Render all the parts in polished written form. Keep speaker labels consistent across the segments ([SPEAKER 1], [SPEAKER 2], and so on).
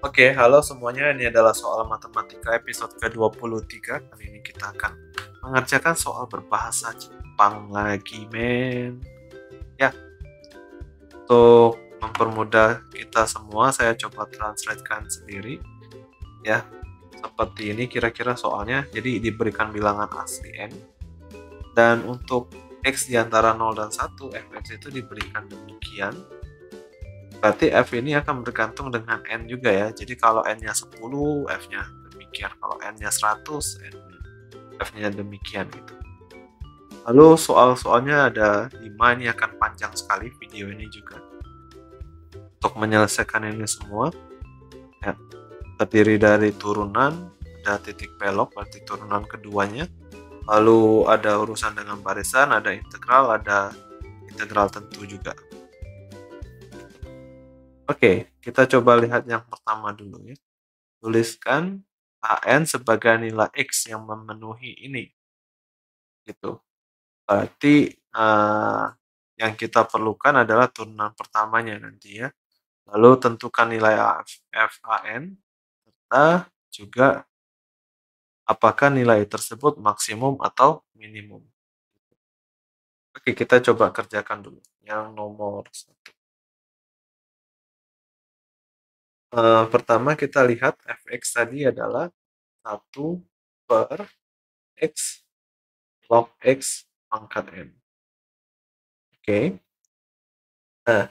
[SPEAKER 1] Oke, halo semuanya. Ini adalah soal matematika episode ke-23. Kali ini kita akan mengerjakan soal berbahasa Jepang lagi, men. Ya, untuk mempermudah kita semua, saya coba translatekan sendiri. Ya, seperti ini kira-kira soalnya. Jadi diberikan bilangan asli N. Dan untuk X di antara 0 dan 1, fx itu diberikan demikian. Berarti F ini akan bergantung dengan N juga ya. Jadi kalau N-nya 10, F-nya demikian. Kalau N-nya 100, F-nya demikian gitu. Lalu soal-soalnya ada 5, ini akan panjang sekali video ini juga. Untuk menyelesaikan ini semua, ya, terdiri dari turunan, ada titik belok, berarti turunan keduanya. Lalu ada urusan dengan barisan, ada integral tentu juga. Oke, kita coba lihat yang pertama dulu ya. Tuliskan AN sebagai nilai X yang memenuhi ini. Gitu. Berarti yang kita perlukan adalah turunan pertamanya nanti ya. Lalu tentukan nilai FAN serta juga apakah nilai tersebut maksimum atau minimum. Oke, kita coba kerjakan dulu yang nomor 1. Pertama kita lihat fx tadi adalah 1 per x log x pangkat n. Oke. Nah,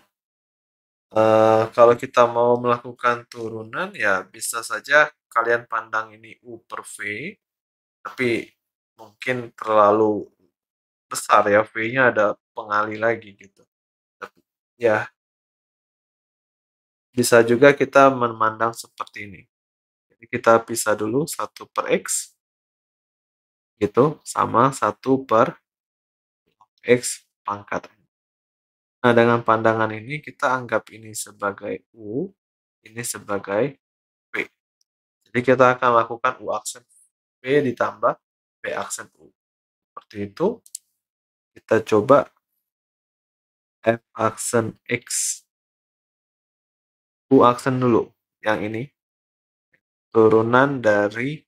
[SPEAKER 1] kalau kita mau melakukan turunan ya bisa saja kalian pandang ini U per V, tapi mungkin terlalu besar ya, V-nya ada pengali lagi gitu. Tapi ya bisa juga kita memandang seperti ini. Jadi kita pisah dulu 1 per X gitu sama 1 per X pangkat N. Nah, dengan pandangan ini kita anggap ini sebagai U, ini sebagai V. Jadi kita akan lakukan U aksen V ditambah V aksen U. Seperti itu. Kita coba F aksen X. U aksen dulu. Yang ini. Turunan dari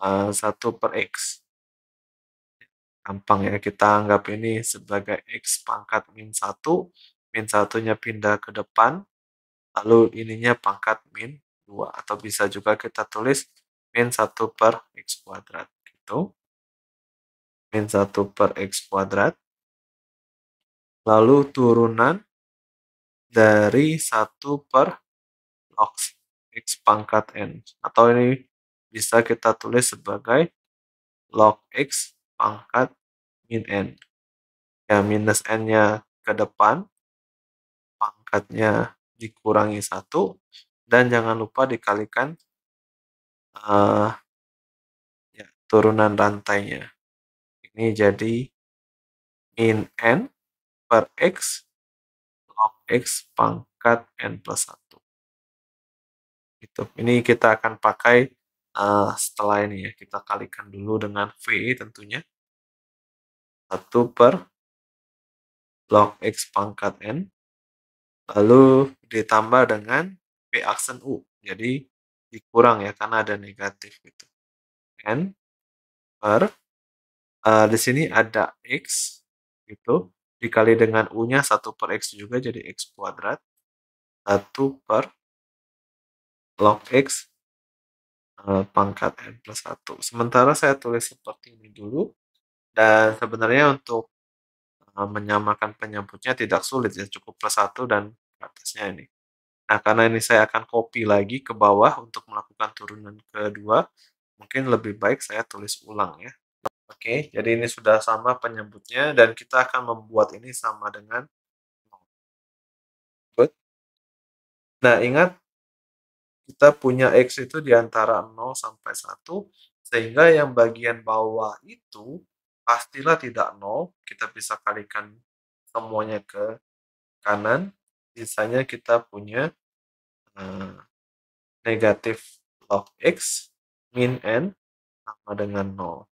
[SPEAKER 1] 1 per X. Gampang ya, kita anggap ini sebagai X pangkat min 1. Min 1-nya pindah ke depan. Lalu ininya pangkat min 2. Atau bisa juga kita tulis min 1 per X kuadrat. Gitu. Min 1 per X kuadrat. Lalu turunan dari 1 per log X pangkat N. Atau ini bisa kita tulis sebagai log X pangkat min N. Ya, minus N-nya ke depan, pangkatnya dikurangi 1, dan jangan lupa dikalikan ya, turunan rantainya. Ini jadi min N per X log X pangkat N plus 1. Gitu. Ini kita akan pakai setelah ini ya. Kita kalikan dulu dengan V tentunya. 1 per log X pangkat N. Lalu ditambah dengan V aksen U. Jadi dikurang ya karena ada negatif gitu. N per di sini ada X gitu. Dikali dengan U-nya 1 per X juga jadi X kuadrat. 1 per log X pangkat N plus 1. Sementara saya tulis seperti ini dulu. Dan sebenarnya untuk menyamakan penyebutnya tidak sulit ya. Cukup plus 1 dan atasnya ini. Nah, karena ini saya akan copy lagi ke bawah untuk melakukan turunan kedua, mungkin lebih baik saya tulis ulang ya. Oke, jadi ini sudah sama penyebutnya dan kita akan membuat ini sama dengan good. Nah, ingat kita punya X itu di antara 0 sampai 1, sehingga yang bagian bawah itu pastilah tidak 0, kita bisa kalikan semuanya ke kanan, sisanya kita punya negatif log X min N sama dengan 0.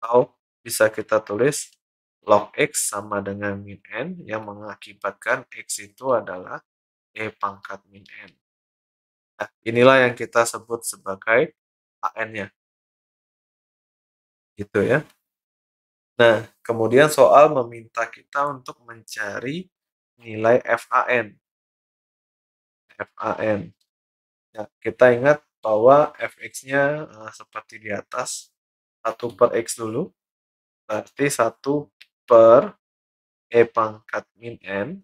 [SPEAKER 1] Atau bisa kita tulis log X sama dengan min N yang mengakibatkan X itu adalah E pangkat min N. Nah, Inilah yang kita sebut sebagai AN-nya, gitu ya. Nah, kemudian soal meminta kita untuk mencari nilai FAN. FAN. Ya, kita ingat bahwa fx-nya seperti di atas, 1/x dulu, berarti 1/e pangkat min n,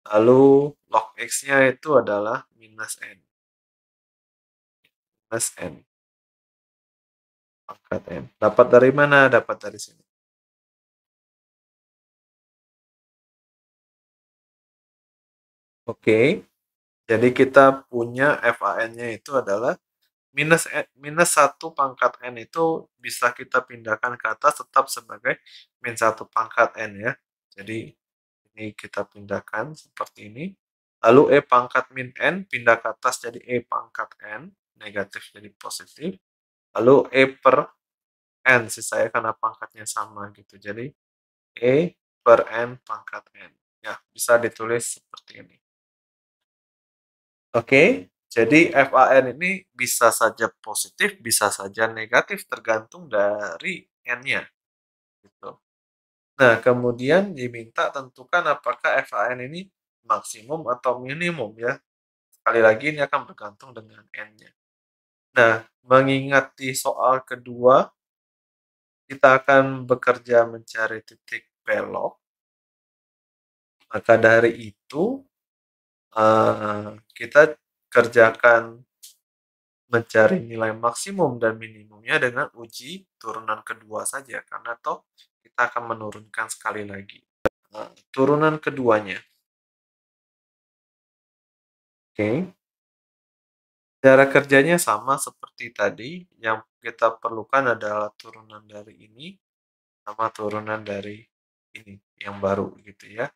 [SPEAKER 1] lalu log x-nya itu adalah minus n. Minus n pangkat n. Dapat dari mana? Dapat dari sini. Oke, jadi kita punya FAN-nya itu adalah minus 1 pangkat n itu bisa kita pindahkan ke atas tetap sebagai min 1 pangkat n ya. Jadi ini kita pindahkan seperti ini. Lalu E pangkat min n pindah ke atas jadi E pangkat n, negatif jadi positif. Lalu E per n, sisanya karena pangkatnya sama gitu. Jadi E per n pangkat n. Ya, bisa ditulis seperti ini. Oke, jadi FAN ini bisa saja positif, bisa saja negatif, tergantung dari N-nya. Gitu. Nah, kemudian diminta tentukan apakah FAN ini maksimum atau minimum ya. Sekali lagi ini akan bergantung dengan N-nya. Nah, mengingat di soal kedua, kita akan bekerja mencari titik belok. Maka dari itu, kita kerjakan mencari nilai maksimum dan minimumnya dengan uji turunan kedua saja, karena toh kita akan menurunkan sekali lagi. Turunan keduanya. Oke. Cara kerjanya sama seperti tadi, yang kita perlukan adalah turunan dari ini sama turunan dari ini, yang baru gitu ya.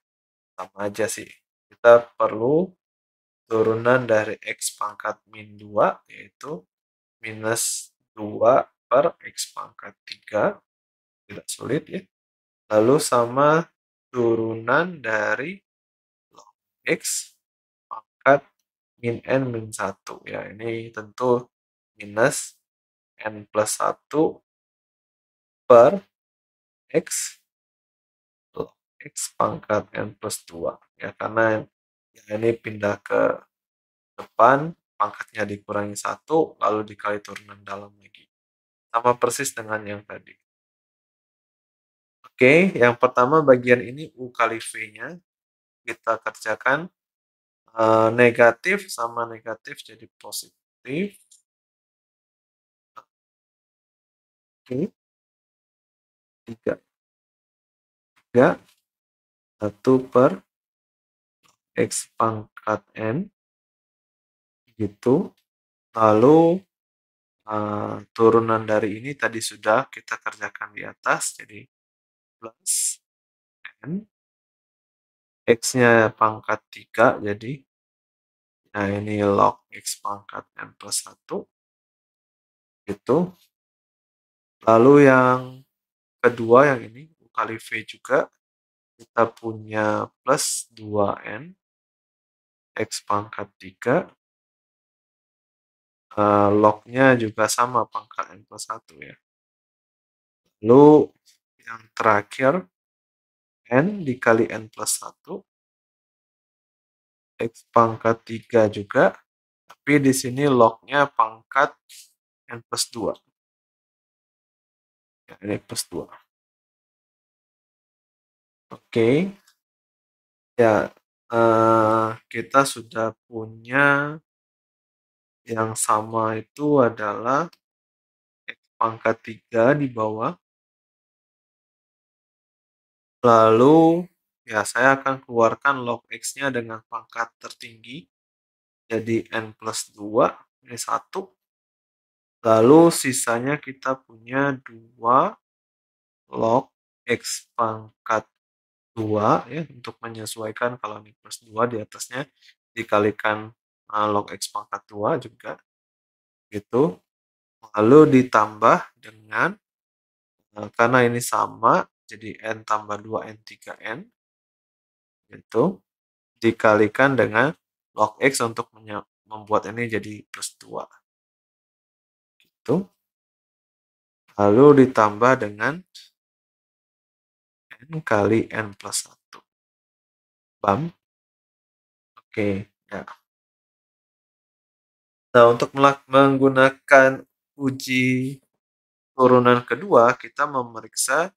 [SPEAKER 1] Sama aja sih. Kita perlu turunan dari X pangkat min 2, yaitu minus 2 per X pangkat 3, tidak sulit ya. Lalu sama turunan dari log X pangkat min n min 1 ya. Ini tentu minus n plus 1 per X log X pangkat n plus 2 ya, karena ya ini pindah ke depan, pangkatnya dikurangi 1 lalu dikali turunan dalam lagi. Sama persis dengan yang tadi. Oke, yang pertama bagian ini U kali V-nya kita kerjakan. Negatif sama negatif jadi positif. Oke, 3. 1 per X pangkat N, gitu. Lalu turunan dari ini tadi sudah kita kerjakan di atas, jadi plus N. X-nya pangkat 3, jadi nah ini log X pangkat N plus 1, gitu. Lalu yang kedua yang ini U kali V juga, kita punya plus 2N X pangkat 3, log-nya juga sama pangkat N plus 1 ya. Lalu yang terakhir N dikali N plus 1, X pangkat 3 juga, tapi di sini log-nya pangkat N plus 2. Ya, ini plus 2. Oke, ya kita sudah punya yang sama itu adalah X pangkat 3 di bawah. Lalu ya saya akan keluarkan log X-nya dengan pangkat tertinggi, jadi N plus 2, ini 1. Lalu sisanya kita punya 2 log X pangkat 2 ya, untuk menyesuaikan kalau ini plus 2 di atasnya dikalikan log X pangkat 2 juga, gitu. Lalu ditambah dengan, karena ini sama, jadi N tambah 2 N 3 N, gitu. Dikalikan dengan log X untuk membuat ini jadi plus 2. Gitu. Lalu ditambah dengan n kali n plus 1. Paham? Oke, ya. Nah, untuk menggunakan uji turunan kedua, kita memeriksa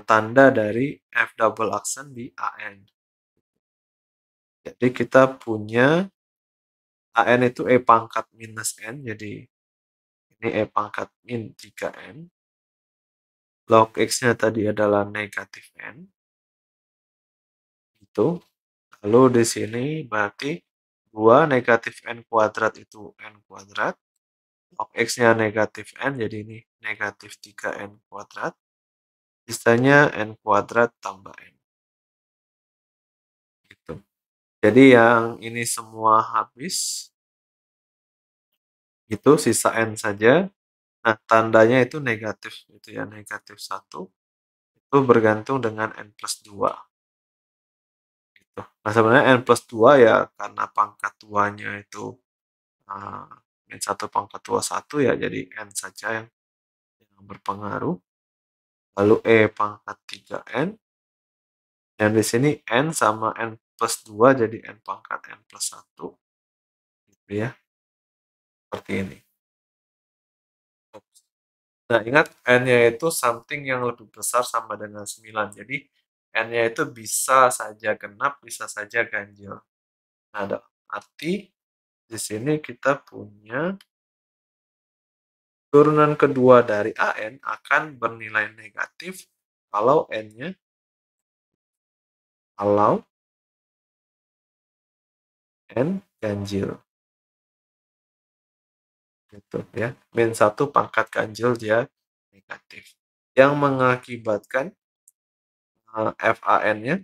[SPEAKER 1] tanda dari F double aksen di AN. Jadi kita punya AN itu E pangkat minus N, jadi ini E pangkat min 3N. Log X-nya tadi adalah negatif N. Itu. Lalu di sini berarti 2 negatif N kuadrat itu N kuadrat. Log X-nya negatif N, jadi ini negatif 3N kuadrat. Sisanya N kuadrat tambah N. Gitu. Jadi yang ini semua habis, itu sisa N saja. Nah, tandanya itu negatif, gitu ya, negatif 1. Itu bergantung dengan N plus 2. Gitu. Nah, sebenarnya N plus 2 ya karena pangkat 2-nya itu min 1 pangkat 2 1, ya jadi N saja yang berpengaruh. Lalu E pangkat 3N. Dan di sini N sama N plus 2 jadi N pangkat N plus 1. Gitu ya. Seperti ini. Nah, ingat N-nya itu something yang lebih besar sama dengan 9. Jadi, N-nya itu bisa saja genap, bisa saja ganjil. Nah, ada arti di sini kita punya turunan kedua dari AN akan bernilai negatif kalau N-nya N ganjil. Gitu ya. Min 1 pangkat ganjil dia negatif. Yang mengakibatkan FAN-nya,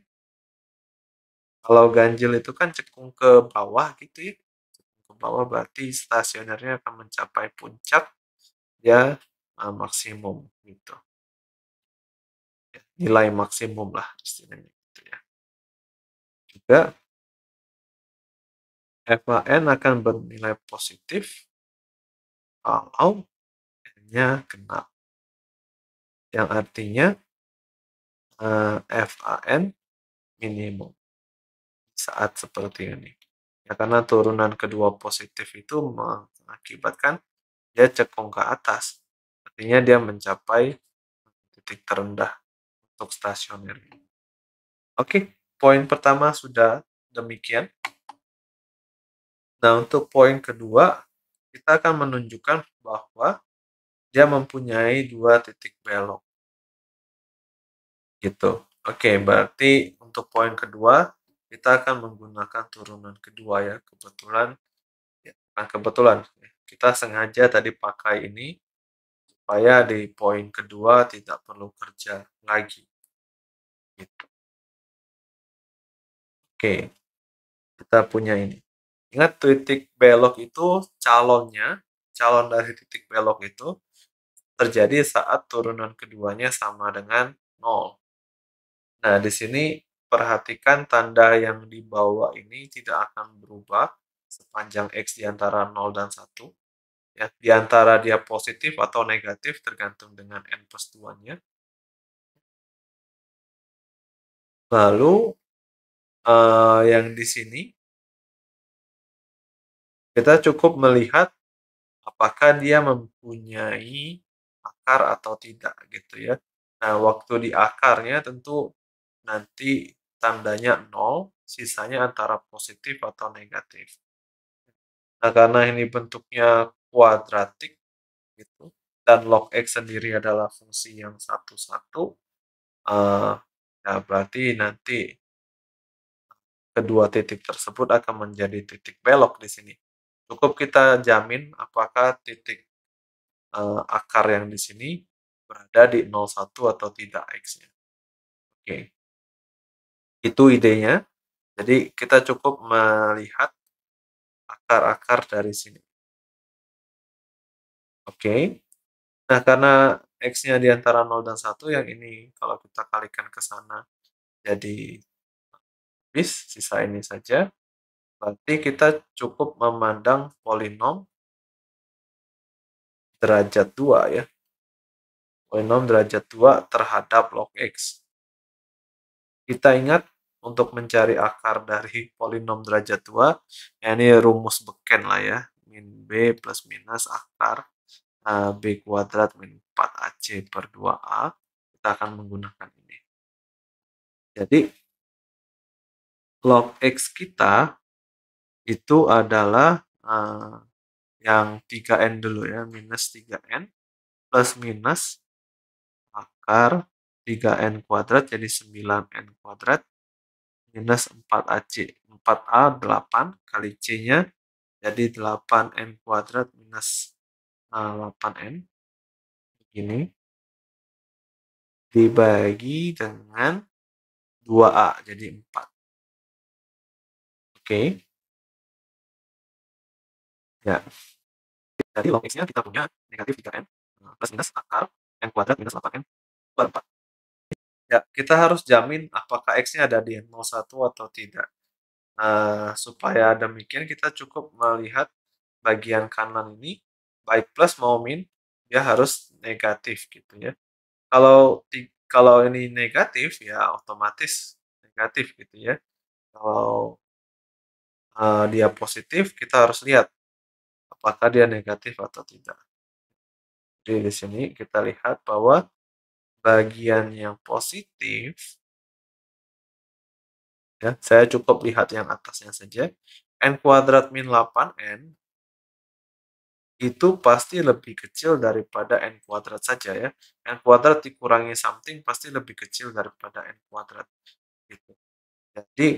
[SPEAKER 1] kalau ganjil itu kan cekung ke bawah gitu ya. Cekung ke bawah berarti stasionernya akan mencapai puncak, dia maksimum gitu. Ya, nilai maksimum lah istilahnya gitu ya. Juga FAN akan bernilai positif kalau N-nya genap. Yang artinya FAN minimum saat seperti ini. Ya, karena turunan kedua positif itu mengakibatkan dia cekung ke atas. Artinya dia mencapai titik terendah untuk stasioner. Oke, poin pertama sudah demikian. Nah, untuk poin kedua, kita akan menunjukkan bahwa dia mempunyai 2 titik belok. Gitu. Oke, berarti untuk poin kedua, kita akan menggunakan turunan kedua ya. Kebetulan, ya, bukan kebetulan, kita sengaja tadi pakai ini supaya di poin kedua tidak perlu kerja lagi. Gitu. Oke, kita punya ini. Ingat titik belok itu calon dari titik belok itu terjadi saat turunan keduanya sama dengan 0. Nah, di sini perhatikan tanda yang di bawah ini tidak akan berubah sepanjang X di antara 0 dan 1. Ya, di antara dia positif atau negatif tergantung dengan N plus 2-nya. Lalu, yang di sini, kita cukup melihat apakah dia mempunyai akar atau tidak gitu ya. Nah, waktu di akarnya tentu nanti tandanya 0, sisanya antara positif atau negatif. Nah, karena ini bentuknya kuadratik gitu, dan log X sendiri adalah fungsi yang satu-satu, ya berarti nanti kedua titik tersebut akan menjadi titik belok di sini. Cukup kita jamin apakah titik akar yang di sini berada di 01 atau tidak X-nya. Oke, itu idenya. Jadi kita cukup melihat akar-akar dari sini. Oke. Nah, karena X-nya di antara 0 dan 1, yang ini kalau kita kalikan ke sana jadi habis, sisa ini saja. Berarti kita cukup memandang polinom derajat 2 ya. Polinom derajat 2 terhadap log X. Kita ingat untuk mencari akar dari polinom derajat 2, ya ini rumus beken lah ya. Min B plus minus akar B kuadrat min 4AC per 2A. Kita akan menggunakan ini. Jadi, log X kita itu adalah yang 3N dulu ya, minus 3N plus minus akar 3N kuadrat jadi 9N kuadrat minus 4AC. 4A 8 kali C-nya jadi 8N kuadrat minus 8N. Begini. Dibagi dengan 2A jadi 4. Oke. Ya. Jadi log X-nya kita punya negatif 3N plus minus akar N kuadrat minus 8N per 4. Ya, kita harus jamin apakah X-nya ada di N01 atau tidak. Supaya demikian kita cukup melihat bagian kanan ini, baik plus mau min, dia harus negatif gitu ya. Kalau ini negatif, ya otomatis negatif gitu ya. Kalau dia positif, kita harus lihat apakah dia negatif atau tidak. Jadi di sini kita lihat bahwa bagian yang positif, ya, saya cukup lihat yang atasnya saja. N kuadrat min 8N itu pasti lebih kecil daripada N kuadrat saja ya. N kuadrat dikurangi something pasti lebih kecil daripada N kuadrat. Gitu. Jadi,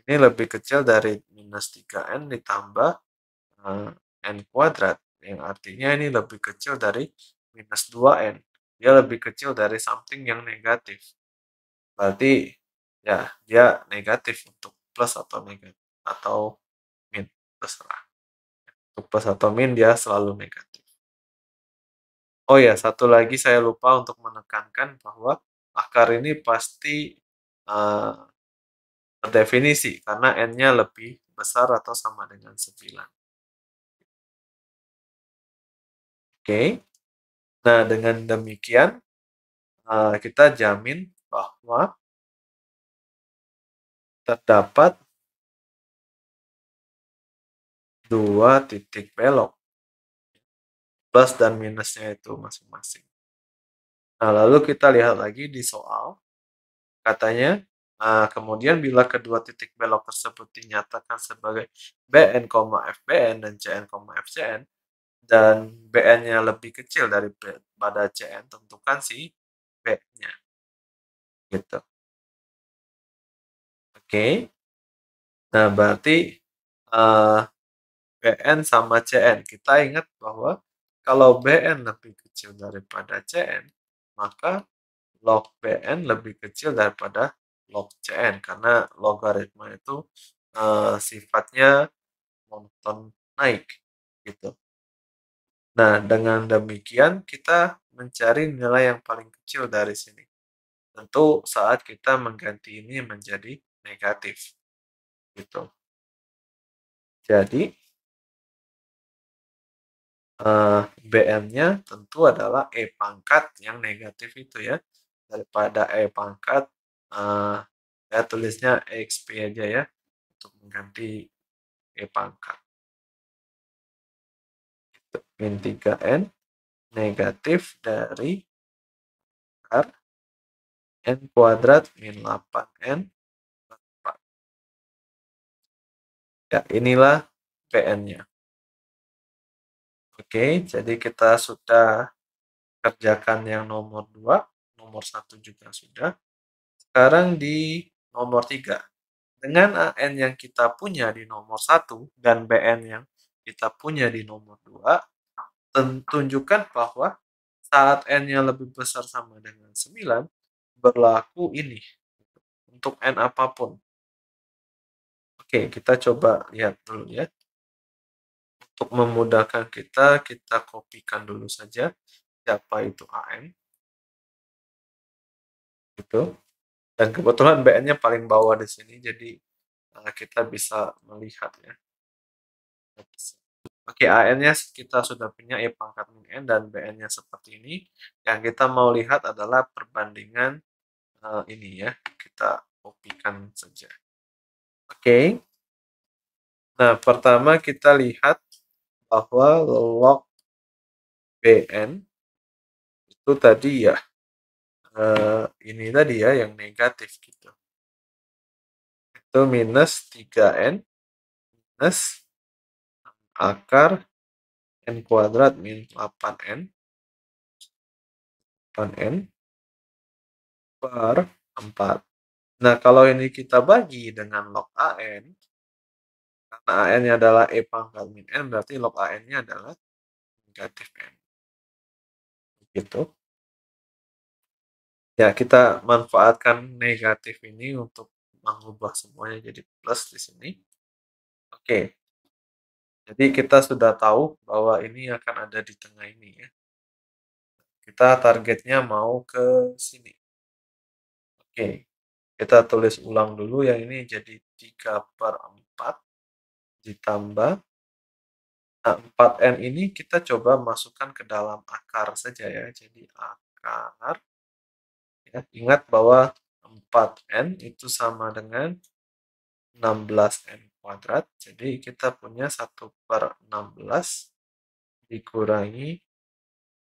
[SPEAKER 1] ini lebih kecil dari minus 3N ditambah N kuadrat. Yang artinya ini lebih kecil dari minus 2N. Dia lebih kecil dari something yang negatif. Berarti ya dia negatif untuk plus atau negatif atau min, terserah. Untuk plus atau min dia selalu negatif. Oh ya, satu lagi saya lupa untuk menekankan bahwa akar ini pasti terdefinisi karena N-nya lebih besar atau sama dengan 9. Oke. Nah, dengan demikian kita jamin bahwa terdapat 2 titik belok. Plus dan minusnya itu masing-masing. Nah, lalu kita lihat lagi di soal. Katanya, kemudian bila kedua titik belok tersebut dinyatakan sebagai BN, FBN dan CN, FCN, dan BN-nya lebih kecil daripada CN, tentukan si B-nya. Gitu. Oke. Nah, berarti BN sama CN. Kita ingat bahwa kalau BN lebih kecil daripada CN, maka log BN lebih kecil daripada log CN karena logaritma itu sifatnya monoton naik gitu. Nah, dengan demikian kita mencari nilai yang paling kecil dari sini. Tentu saat kita mengganti ini menjadi negatif gitu. Jadi BN-nya tentu adalah E pangkat yang negatif itu ya. Daripada E pangkat, saya tulisnya EXP aja ya, untuk mengganti E pangkat. Min 3N negatif dari akar N kuadrat min 8N. Ya, inilah BN-nya. Oke, jadi kita sudah kerjakan yang nomor 2, nomor 1 juga sudah. Sekarang di nomor 3. Dengan AN yang kita punya di nomor 1 dan BN yang kita punya di nomor 2, tunjukkan bahwa saat N-nya lebih besar sama dengan 9, berlaku ini untuk N apapun. Oke, kita coba lihat dulu ya. Untuk memudahkan kita kopikan dulu saja siapa itu AN. Gitu. Dan kebetulan BN-nya paling bawah di sini, jadi kita bisa melihat ya. Oke, AN-nya kita sudah punya E pangkat min N dan BN-nya seperti ini. Yang kita mau lihat adalah perbandingan ini ya. Kita kopikan saja. Oke. Nah, pertama kita lihat bahwa log BN itu tadi ya ini tadi ya yang negatif gitu. Itu minus 3N minus akar N kuadrat min 8N 8N per 4. Nah, kalau ini kita bagi dengan log AN, karena AN-nya adalah E pangkat min N, berarti log AN-nya adalah negatif N. Gitu. Ya, kita manfaatkan negatif ini untuk mengubah semuanya jadi plus di sini. Oke. Jadi kita sudah tahu bahwa ini akan ada di tengah ini ya. Kita targetnya mau ke sini. Oke. Kita tulis ulang dulu yang ini jadi 3/4 ditambah. Nah, 4N ini kita coba masukkan ke dalam akar saja ya. Jadi akar. Ya, ingat bahwa 4N itu sama dengan 16N kuadrat. Jadi kita punya 1/16 dikurangi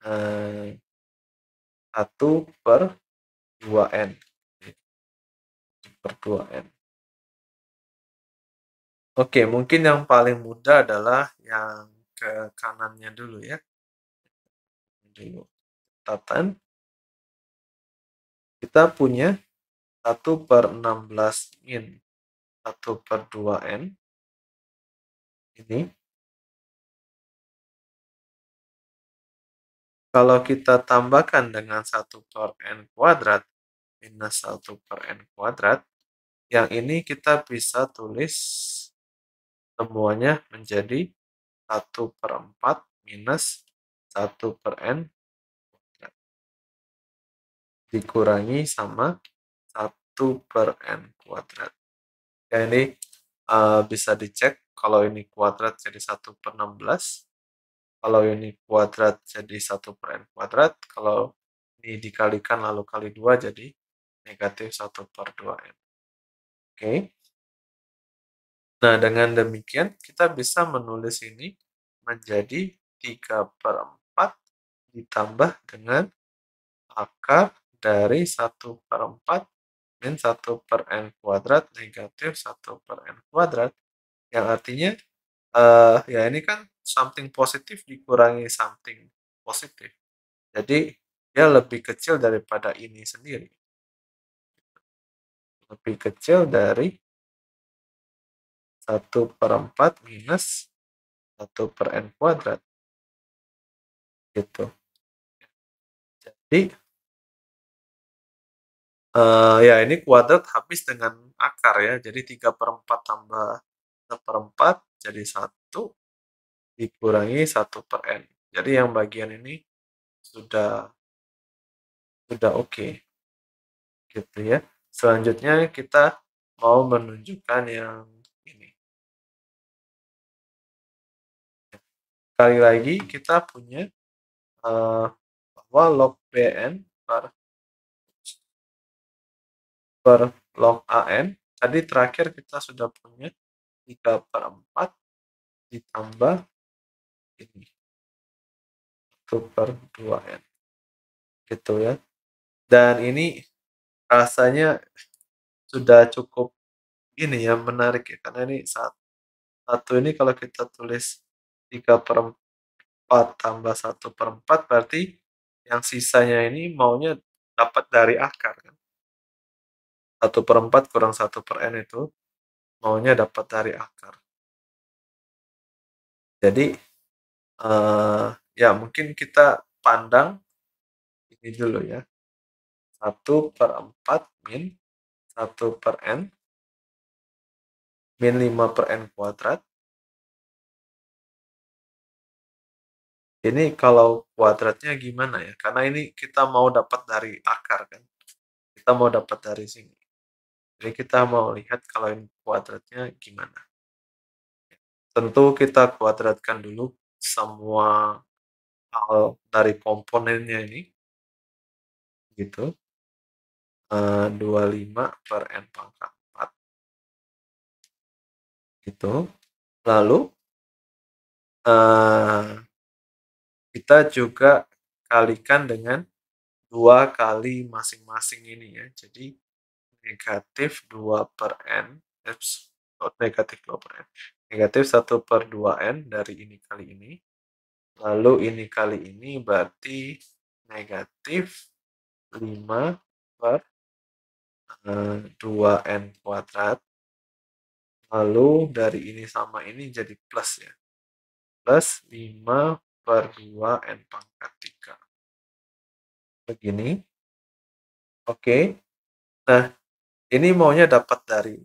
[SPEAKER 1] 1/2N. 1/2N. Oke, mungkin yang paling mudah adalah yang ke kanannya dulu ya. Dulu. Catatan. Kita punya 1/16 min 1/2N. Ini. Kalau kita tambahkan dengan 1/N kuadrat minus 1/N kuadrat, yang ini kita bisa tulis semuanya menjadi 1/4 minus 1/N kuadrat. Dikurangi sama 1/N kuadrat. Ya, ini bisa dicek kalau ini kuadrat jadi 1/16. Kalau ini kuadrat jadi 1/N kuadrat. Kalau ini dikalikan lalu kali 2 jadi negatif 1/2N. Oke. Nah, dengan demikian kita bisa menulis ini menjadi 3/4 ditambah dengan akar dari 1/4 min 1/N kuadrat negatif 1/N kuadrat. Yang artinya, ya ini kan something positif dikurangi something positif. Jadi, dia lebih kecil daripada ini sendiri. Lebih kecil dari 1/4 minus 1/N kuadrat. Gitu. Jadi, ya ini kuadrat habis dengan akar ya. Jadi 3/4 tambah 1/4 jadi 1 dikurangi 1/N. Jadi yang bagian ini sudah oke. Gitu ya. Selanjutnya kita mau menunjukkan yang ini. Sekali lagi kita punya bahwa log BN per log AN. Tadi terakhir kita sudah punya 3/4 ditambah ini 1/2N. Gitu ya. Dan ini rasanya sudah cukup ini ya, menarik ya, karena ini satu ini kalau kita tulis 3/4 tambah 1/4 berarti yang sisanya ini maunya dapat dari akar kan. 1/4 kurang 1/N itu maunya dapat dari akar. Jadi ya mungkin kita pandang ini dulu ya. 1/4 min 1/N min 5/N kuadrat. Ini kalau kuadratnya gimana ya? Karena ini kita mau dapat dari akar kan. Kita mau dapat dari sini. Jadi kita mau lihat kalau ini kuadratnya gimana. Tentu kita kuadratkan dulu semua hal dari komponennya ini, gitu. 25 per n pangkat 4, gitu. Lalu, eee, kita juga kalikan dengan 2 kali masing-masing ini ya. Jadi negatif 2 per n, negatif 2 per n, negatif 1/2n dari ini kali ini, lalu ini kali ini berarti negatif 5 per 2n kuadrat, lalu dari ini sama ini jadi plus ya, plus 5 per 2n pangkat 3. Begini, oke. Nah, ini maunya dapat dari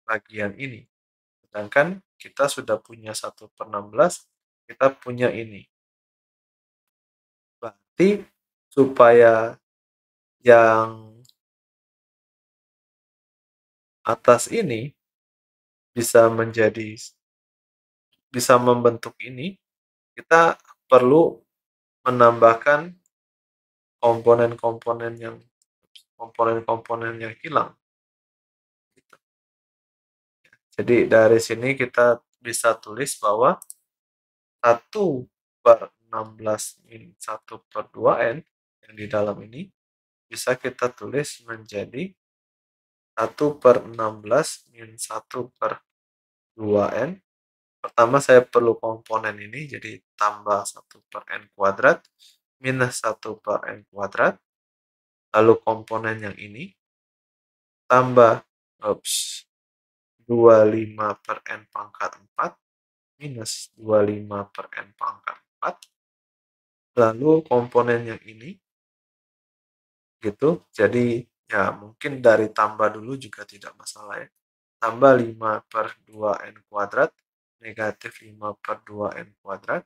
[SPEAKER 1] bagian ini. Sedangkan kita sudah punya 1/16, kita punya ini. Berarti supaya yang atas ini bisa bisa membentuk ini, kita perlu menambahkan komponen-komponen yang hilang, gitu. Jadi dari sini kita bisa tulis bahwa 1/16 - 1/2n yang di dalam ini bisa kita tulis menjadi 1/16 - 1/2n. Pertama saya perlu komponen ini, jadi tambah 1/n kuadrat minus 1/n kuadrat. Lalu komponen yang ini tambah 25 per n pangkat 4 minus 25 per n pangkat 4. Lalu komponen yang ini, gitu. Jadi ya mungkin dari tambah dulu juga tidak masalah ya. Tambah 5 per 2n kuadrat, negatif 5 per 2n kuadrat.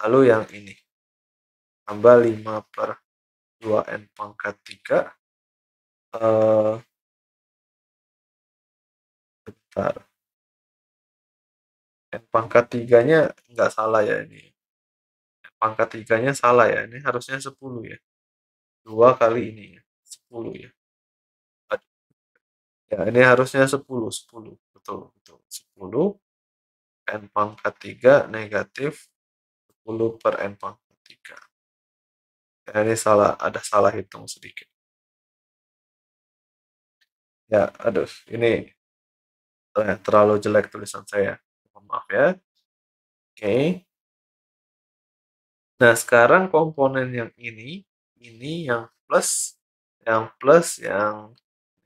[SPEAKER 1] Lalu yang ini, tambah 5 per 2n pangkat 3. Bentar. N pangkat 3-nya nggak salah ya ini. N pangkat 3-nya salah ya, ini harusnya 10 ya. 2 kali ini ya, 10 ya. Ya, ini harusnya 10, 10. Betul, betul. 10 N pangkat 3 negatif 10 per N pangkat 3. Ya, ini salah, ada salah hitung sedikit. Ya, aduh, ini terlalu jelek tulisan saya. Mohon maaf ya. Oke. Nah, sekarang komponen yang ini yang plus, yang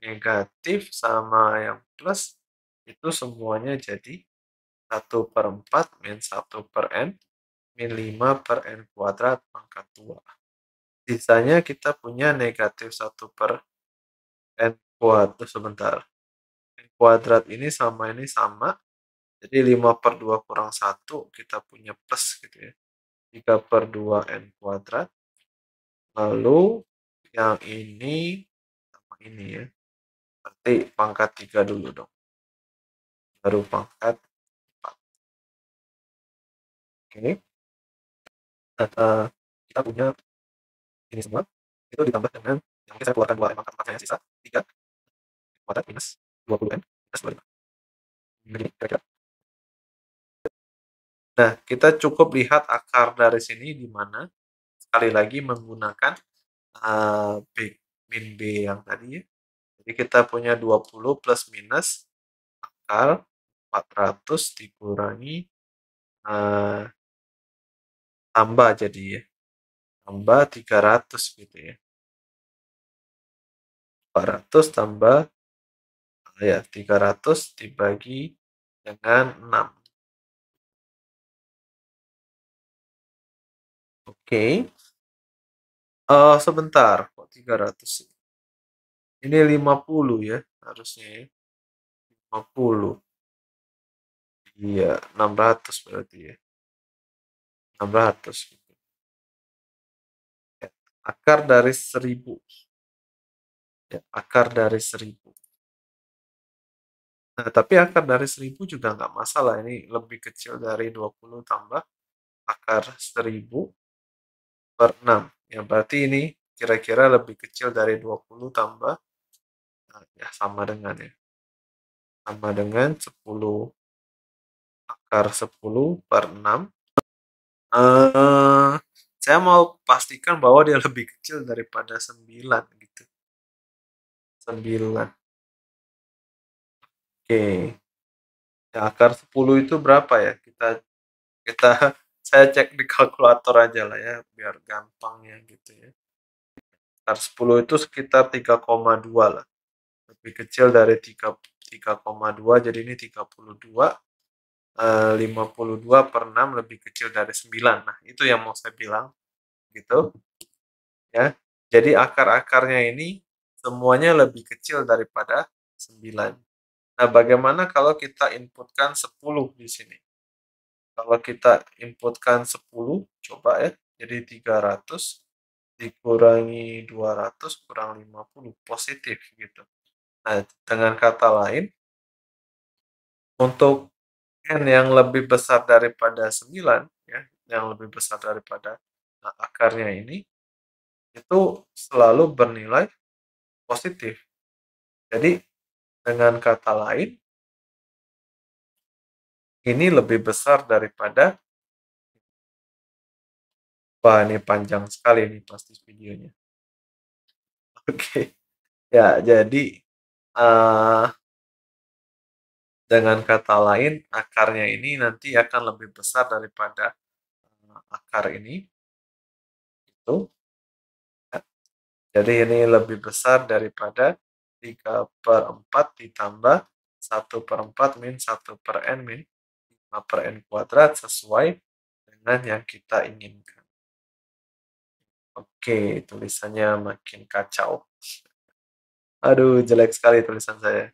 [SPEAKER 1] negatif, sama yang plus, itu semuanya jadi 1/4 min 1/n min 5 per n kuadrat pangkat 2. Sisanya kita punya negatif 1/n kuadrat, sebentar. N kuadrat ini sama, jadi 5/2 kurang 1, kita punya plus gitu ya. 3/2n kuadrat. Lalu yang ini sama ini ya. Berarti pangkat 3 dulu dong. Baru pangkat 4. Oke. Nah, kita punya ini semua. Itu ditambah dengan yang mungkin saya keluarkan 2 n pangkat 4 saya sisa 3 kuadrat minus 20n minus 25. Begini kira-kira. Nah, kita cukup lihat akar dari sini di mana sekali lagi menggunakan B min B yang tadi ya. Jadi kita punya 20 plus minus akar 400 dikurangi tambah jadi ya. Tambah 300 gitu ya. 400 tambah ya 300 dibagi dengan 6. Oke. Sebentar, kok 300 sih? Ini 50 ya harusnya ya. 50. Iya, 600 berarti ya. 600 gitu. Ya, akar dari 1000. Ya, akar dari 1000. Nah, tapi akar dari 1000 juga nggak masalah, ini lebih kecil dari 20 tambah akar 1000 per 6. Ya, berarti ini kira-kira lebih kecil dari 20 tambah, ya sama dengan ya, sama dengan 10 akar 10 per 6. Eh, saya mau pastikan bahwa dia lebih kecil daripada 9 gitu. 9. Oke. Ya, akar 10 itu berapa ya? Kita saya cek di kalkulator aja lah ya, biar gampangnya gitu ya. Akar 10 itu sekitar 3,2 lah. Lebih kecil dari 3,2, jadi ini 32. 52 per 6 lebih kecil dari 9. Nah, itu yang mau saya bilang gitu ya. Jadi akar-akarnya ini semuanya lebih kecil daripada 9. Nah, bagaimana kalau kita inputkan 10 di sini? Kalau kita inputkan 10, coba ya, jadi 300 dikurangi 200 kurang 50, positif gitu. Nah, dengan kata lain, untuk n yang lebih besar daripada 9, ya, yang lebih besar daripada akarnya ini, itu selalu bernilai positif. Jadi, dengan kata lain, ini lebih besar daripada, wah ini panjang sekali ini pasti videonya. Oke, ya jadi, eee, dengan kata lain akarnya ini nanti akan lebih besar daripada, akar ini, itu. Jadi ini lebih besar daripada 3/4 ditambah 1/4 min 1/n min 5/n kuadrat sesuai dengan yang kita inginkan. Oke, tulisannya makin kacau. Aduh, jelek sekali tulisan saya.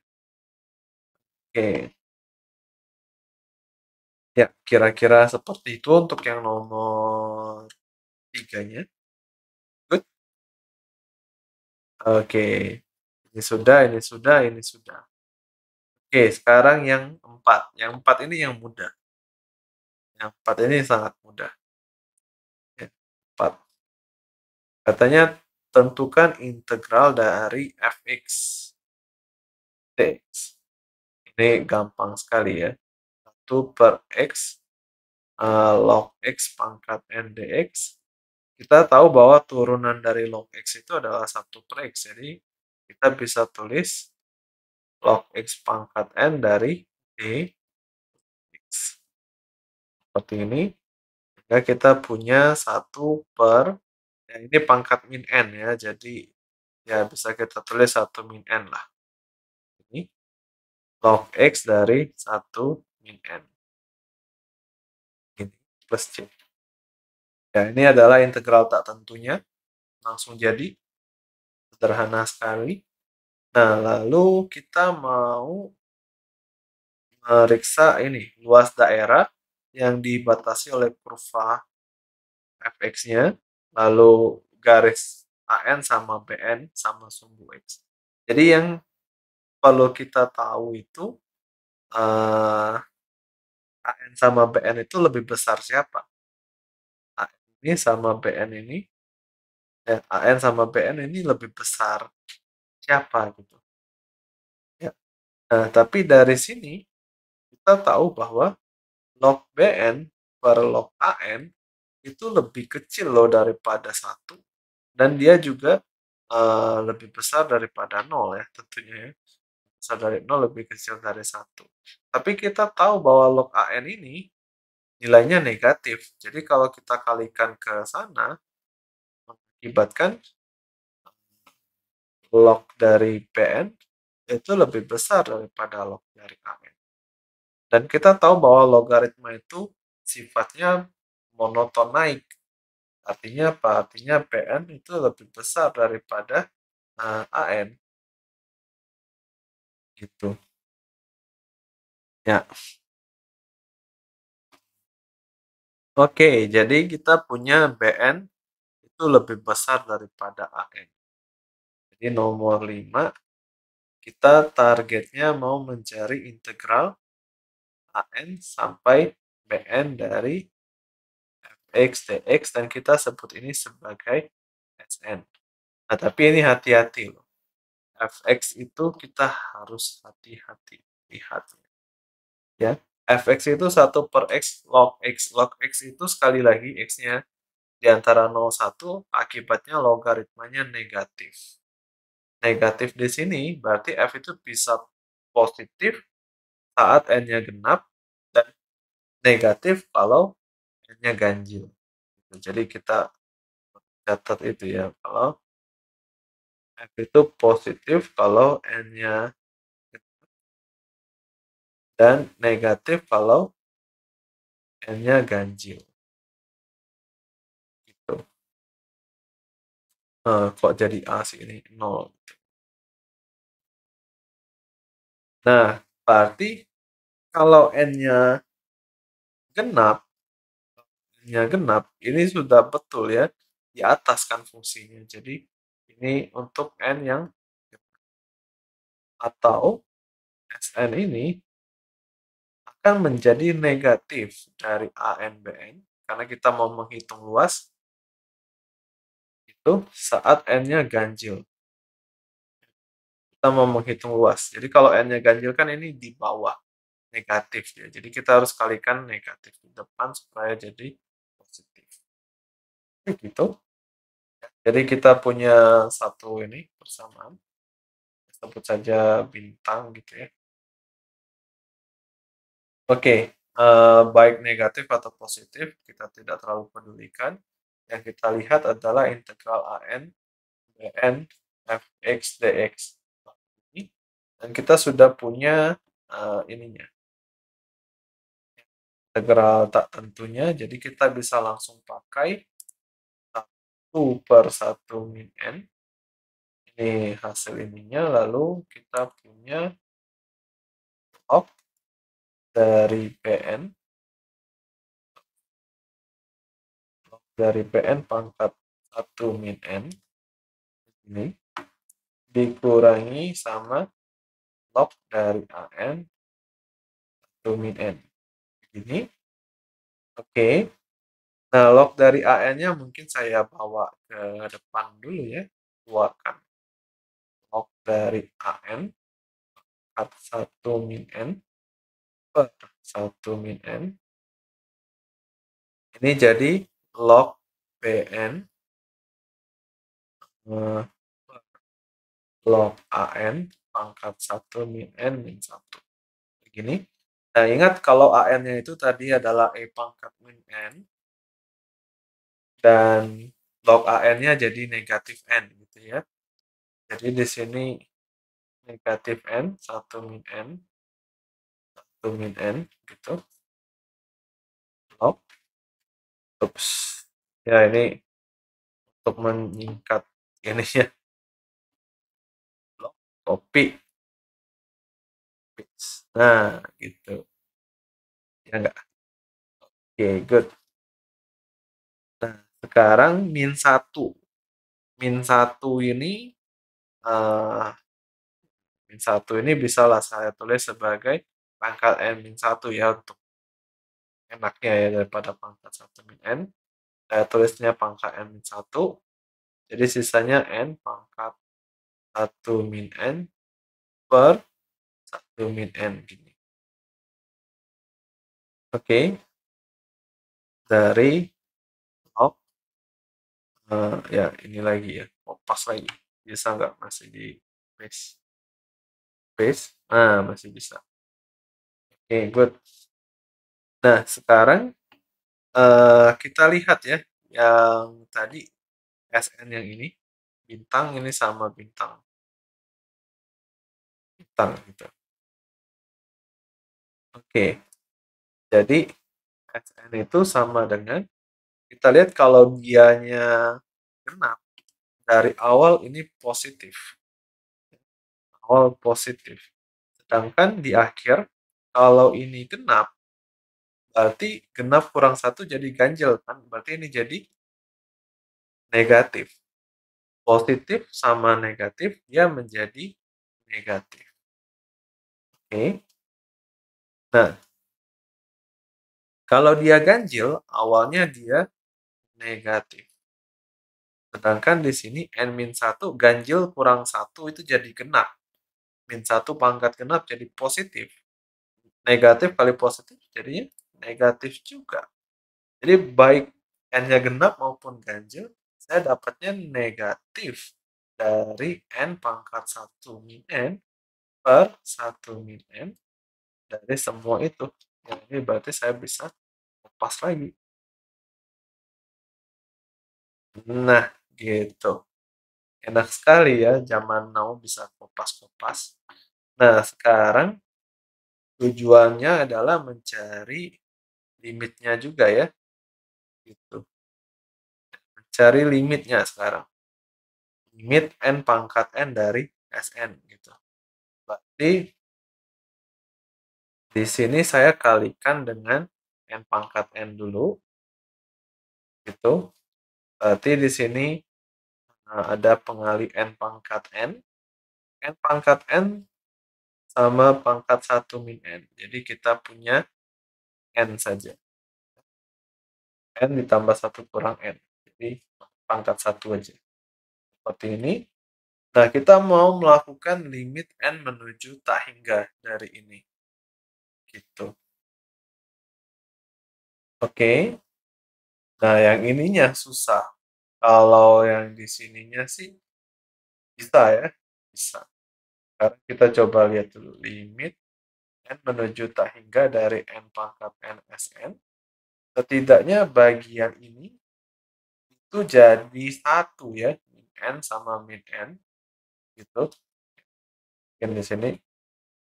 [SPEAKER 1] Oke, ya kira-kira seperti itu untuk yang nomor 3-nya. Good. Oke, ini sudah, ini sudah, ini sudah. Oke, sekarang yang 4. Yang 4 ini yang mudah. Yang 4 ini sangat mudah. Ya, 4. Katanya tentukan integral dari fx dx. Ini gampang sekali ya. 1/x log x pangkat n dx. Kita tahu bahwa turunan dari log x itu adalah 1/x. Jadi kita bisa tulis log x pangkat n dari dx. Seperti ini. Ya, kita punya 1 ya ini pangkat min n ya. Jadi ya bisa kita tulis 1 min n lah. Ini log x dari 1 min n. Ini plus c. Ya, ini adalah integral tak tentunya. Langsung jadi. Sederhana sekali. Nah, lalu kita mau meriksa ini, luas daerah yang dibatasi oleh kurva fx-nya, lalu garis AN sama BN sama sumbu X. Jadi yang perlu kita tahu itu AN sama BN itu lebih besar siapa? AN ini sama BN ini, AN sama BN ini lebih besar siapa gitu. Ya. Nah, tapi dari sini kita tahu bahwa log BN per log AN itu lebih kecil loh daripada 1. Dan dia juga lebih besar daripada 0 ya tentunya ya. Besar dari 0 lebih kecil dari 1. Tapi kita tahu bahwa log AN ini nilainya negatif. Jadi kalau kita kalikan ke sana, mengakibatkan log dari PN itu lebih besar daripada log dari AN. Dan kita tahu bahwa logaritma itu sifatnya monoton naik. Artinya apa? Artinya PN itu lebih besar daripada AN. Gitu. Ya. Oke, jadi kita punya BN itu lebih besar daripada AN. Jadi nomor 5 kita targetnya mau mencari integral AN sampai BN dari fx dx dan kita sebut ini sebagai Sn. Nah, tapi ini hati-hati loh. Fx itu kita harus hati-hati lihat ya. Fx itu 1 per x log x. Log x itu sekali lagi x-nya di antara 0, 1, akibatnya logaritmanya negatif. Negatif di sini berarti f itu bisa positif saat n-nya genap dan negatif kalau n-nya ganjil. Jadi kita catat itu ya, kalau f itu positif kalau n-nya dan negatif kalau n-nya ganjil. Gitu. Kok jadi A sih ini 0. Nah, berarti kalau n-nya genap, ini sudah betul ya, di atas kan fungsinya. Jadi ini untuk n yang atau Sn ini akan menjadi negatif dari ANBN karena kita mau menghitung luas itu saat n-nya ganjil. Kita mau menghitung luas. Jadi kalau n-nya ganjil kan ini di bawah negatif ya. Jadi kita harus kalikan negatif di depan supaya jadi positif. Gitu. Jadi kita punya satu ini persamaan. Sebut saja bintang gitu ya. Oke, baik negatif atau positif kita tidak terlalu pedulikan. Yang kita lihat adalah integral AN Bn fx dx. Dan kita sudah punya ininya, integral tak tentunya, jadi kita bisa langsung pakai 1 per 1 min n. Ini hasil ininya, lalu kita punya log dari Pn, pangkat 1 min n, ini dikurangi sama log dari An 1 min n. Ini, oke. Nah, log dari AN-nya mungkin saya bawa ke depan dulu ya. Keluarkan log dari AN pangkat 1 min n per 1 min n. Ini jadi log Pn log AN pangkat 1 min n min 1. Begini. Nah, ingat kalau AN-nya itu tadi adalah E pangkat min n, dan log AN-nya jadi negatif n gitu ya. Jadi di sini negatif n, 1 min n, 1 min n gitu. Log. Ups. Ya, ini untuk menyingkat ini ya. Log, copy. Nah, gitu. Ya enggak? Oke, good. Nah, sekarang min 1. Min 1 ini min 1 ini bisalah saya tulis sebagai pangkat n min 1 ya, untuk enaknya ya, daripada pangkat 1 min n. Saya tulisnya pangkat n min 1. Jadi sisanya n pangkat 1 min n per 1 min n gini. Oke. Dari log ya ini lagi ya. Pas lagi. Bisa nggak masih di paste? Paste. Nah, masih bisa. Oke, good. Nah, sekarang kita lihat ya, yang tadi Sn yang ini, bintang ini sama bintang. Bintang gitu. Oke. Jadi Sn itu sama dengan, kita lihat kalau dianya genap, dari awal ini positif. Awal positif. Sedangkan di akhir, kalau ini genap, berarti genap kurang 1 jadi ganjil kan? Berarti ini jadi negatif. Positif sama negatif dia menjadi negatif. Oke. Nah, kalau dia ganjil, awalnya dia negatif. Sedangkan di sini n-1 ganjil kurang 1 itu jadi genap. -1 pangkat genap jadi positif. Negatif kali positif jadinya negatif juga. Jadi baik n-nya genap maupun ganjil, saya dapatnya negatif dari n pangkat 1 min n per 1 min n dari semua itu. Ya, ini berarti saya bisa kupas lagi. Nah, gitu. Enak sekali ya zaman now bisa kupas-kupas. Nah, sekarang tujuannya adalah mencari limitnya juga ya. Gitu. Mencari limitnya sekarang. Limit n pangkat n dari Sn gitu. Berarti di sini saya kalikan dengan n pangkat n dulu. Gitu. Berarti di sini ada pengali n pangkat n. N pangkat n sama pangkat 1 min n. Jadi kita punya n saja. N ditambah 1 kurang n. Jadi pangkat 1 aja. Seperti ini. Nah, kita mau melakukan limit n menuju tak hingga dari ini. Gitu. Oke. Nah, yang ininya susah. Kalau yang di sininya sih bisa ya. Bisa. Sekarang kita coba lihat dulu. Limit n menuju tak hingga dari n pangkat n Sn. Setidaknya bagian ini itu jadi 1 ya. Min n sama min n. Gitu. Mungkin di sini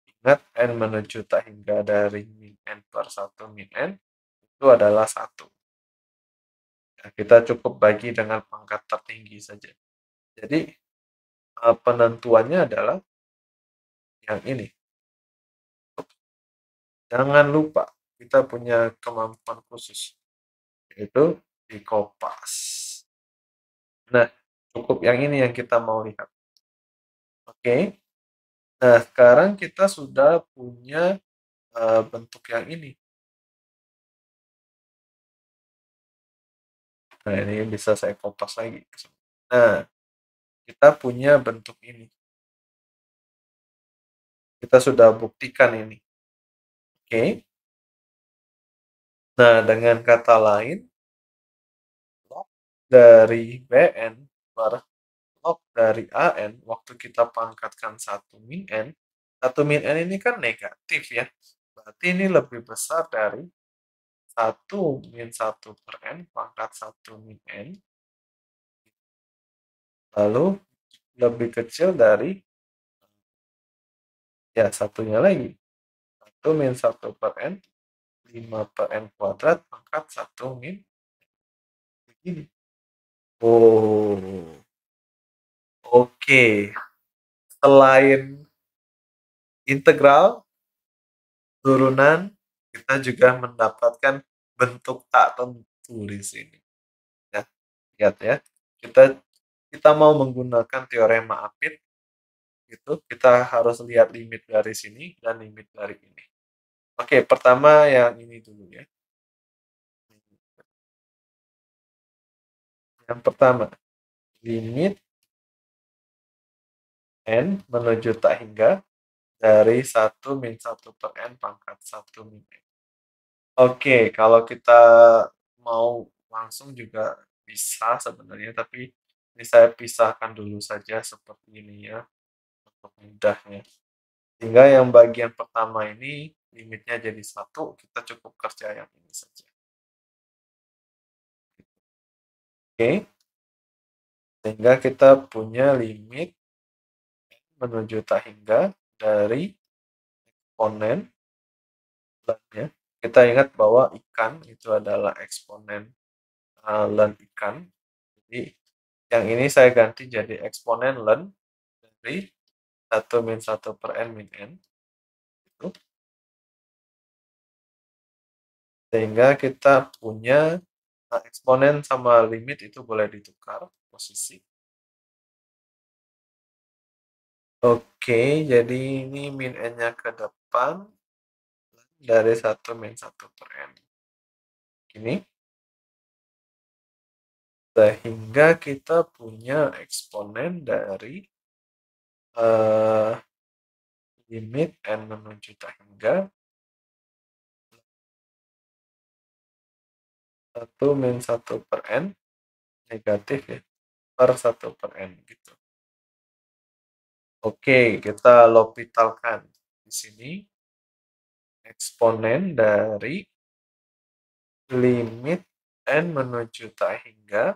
[SPEAKER 1] ingat n menuju tak hingga dari min n per 1 min n itu adalah 1. Nah, kita cukup bagi dengan pangkat tertinggi saja. Jadi penentuannya adalah yang ini. Jangan lupa kita punya kemampuan khusus, yaitu dikopas. Nah, cukup yang ini yang kita mau lihat. Oke. Nah, sekarang kita sudah punya bentuk yang ini. Nah, ini bisa saya kopas lagi. Nah, kita punya bentuk ini. Kita sudah buktikan ini. Oke. Nah, dengan kata lain, log dari Bn per log dari An, waktu kita pangkatkan 1 min n, 1 min n ini kan negatif ya. Berarti ini lebih besar dari 1 min 1 per n pangkat 1 min n. Lalu lebih kecil dari, ya satunya lagi, 1 min 1 per n, 5 per n kuadrat pangkat 1 min begini. Oh, oke. Selain integral, turunan, kita juga mendapatkan bentuk tak tentu di sini. Ya, lihat ya. Kita mau menggunakan teorema Apit, gitu. Kita harus lihat limit dari sini dan limit dari ini. Oke, pertama yang ini dulu ya. Yang pertama, limit n menuju tak hingga dari 1 min 1 per n pangkat 1 min n. Oke, kalau kita mau langsung juga bisa sebenarnya, tapi ini saya pisahkan dulu saja seperti ini ya, untuk mudahnya. Sehingga yang bagian pertama ini limitnya jadi 1, kita cukup kerja yang ini saja. Oke. Sehingga kita punya limit menuju tak hingga dari eksponen ya. Kita ingat bahwa ikan itu adalah eksponen len ikan. Jadi yang ini saya ganti jadi eksponen len dari 1 min 1 per n min n. Gitu. Sehingga kita punya eksponen sama limit itu boleh ditukar posisi. Oke. Oke, jadi ini min n-nya ke depan dari 1 min 1 per n. Gini. Sehingga kita punya eksponen dari limit n menuju tak hingga 1 min 1 per n negatif ya, per 1 per n gitu. Oke, kita L'Hopitalkan. Di sini eksponen dari limit n menuju tak hingga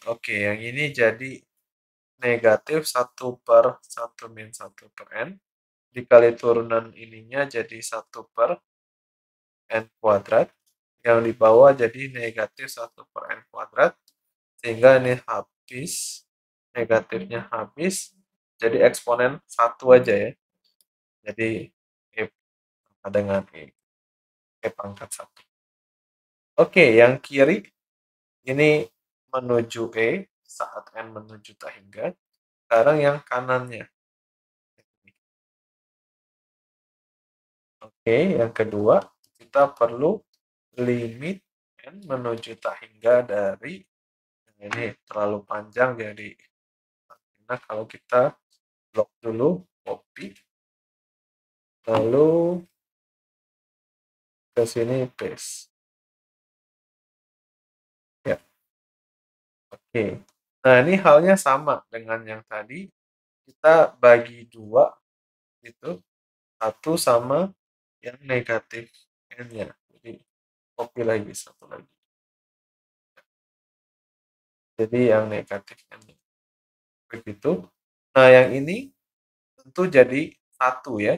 [SPEAKER 1] oke, yang ini jadi negatif 1 per 1 min 1 per n dikali turunan ininya jadi 1 per n kuadrat, yang di bawah jadi negatif 1 per n kuadrat, sehingga ini habis, negatifnya habis, jadi eksponen 1 aja ya. Jadi E dengan E pangkat 1. Oke, yang kiri ini menuju E saat n menuju tak hingga. Sekarang yang kanannya. Oke, yang kedua kita perlu limit n menuju tak hingga dari ini terlalu panjang jadi nah kalau kita blok dulu copy lalu ke sini paste ya. Oke, nah ini halnya sama dengan yang tadi, kita bagi 2 itu, 1 sama yang negatif n-nya, jadi copy lagi satu lagi, jadi yang negatif n-nya begitu. Nah yang ini tentu jadi 1 ya,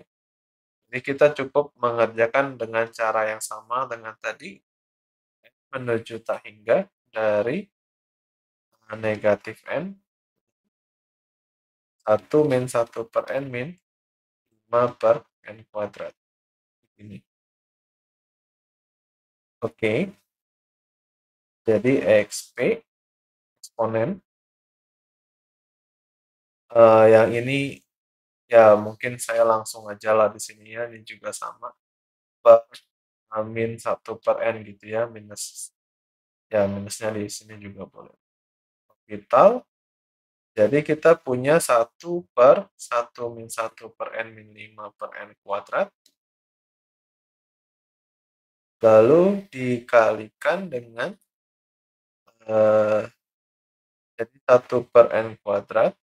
[SPEAKER 1] jadi kita cukup mengerjakan dengan cara yang sama dengan tadi, menuju tak hingga dari negatif n 1 min 1 per n min 5 per n kuadrat. Ini. Oke. Jadi exp eksponen yang ini ya mungkin saya langsung aja lah di sini ya, ini juga sama per min 1 per n gitu ya, minus ya minusnya di sini juga boleh. Orbital. Jadi kita punya 1 per 1 min 1 per n min 5 per n kuadrat. Lalu dikalikan dengan jadi 1 per n kuadrat.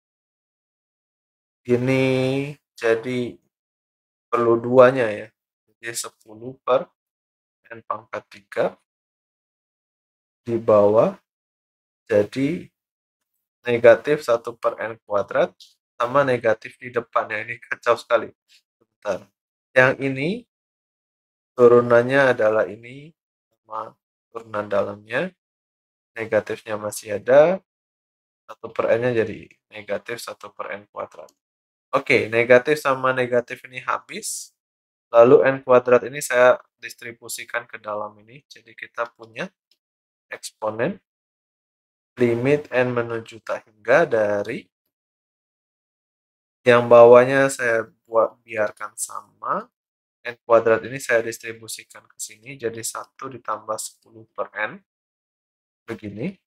[SPEAKER 1] Ini jadi perlu 2-nya ya. Jadi 10 per n pangkat 3 di bawah jadi negatif 1 per n kuadrat sama negatif di depan ya. Ini kacau sekali. Bentar. Yang ini turunannya adalah ini sama turunan dalamnya. Negatifnya masih ada. 1 per n-nya jadi negatif 1 per n kuadrat. Oke, negatif sama negatif ini habis. Lalu n kuadrat ini saya distribusikan ke dalam ini. Jadi kita punya eksponen limit n menuju tak hingga dari yang bawahnya saya biarkan sama. N kuadrat ini saya distribusikan ke sini. Jadi 1 ditambah 10 per n. Begini.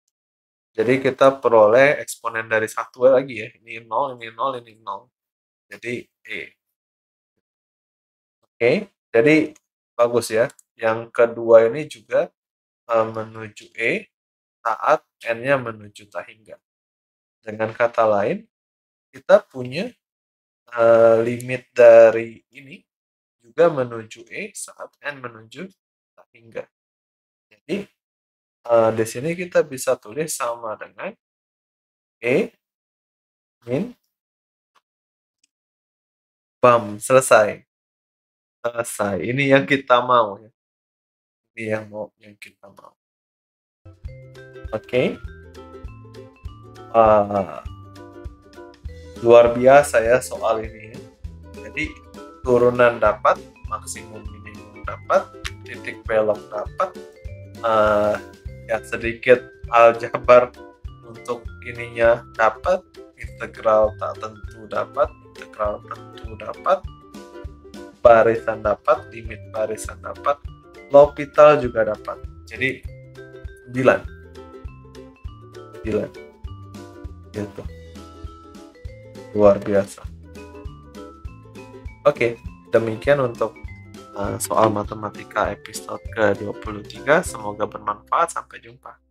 [SPEAKER 1] Jadi kita peroleh eksponen dari 1 lagi ya. Ini 0, ini 0, ini 0. Jadi E. Oke, jadi bagus ya. Yang kedua ini juga menuju E saat n-nya menuju tak hingga. Dengan kata lain, kita punya limit dari ini juga menuju E saat n menuju tak hingga. Jadi di sini kita bisa tulis sama dengan E min bam, selesai. Selesai. Ini yang kita mau ya. Ini yang kita mau. Oke. Luar biasa ya soal ini. Jadi turunan dapat, maksimum minimum dapat, titik belok dapat, ya sedikit aljabar untuk ininya dapat, integral tak tentu dapat, integral tentu dapat, barisan dapat, limit barisan dapat, L'Hopital juga dapat. Jadi 9 gitu. Luar biasa. Oke, demikian untuk soal matematika episode ke-23. Semoga bermanfaat. Sampai jumpa.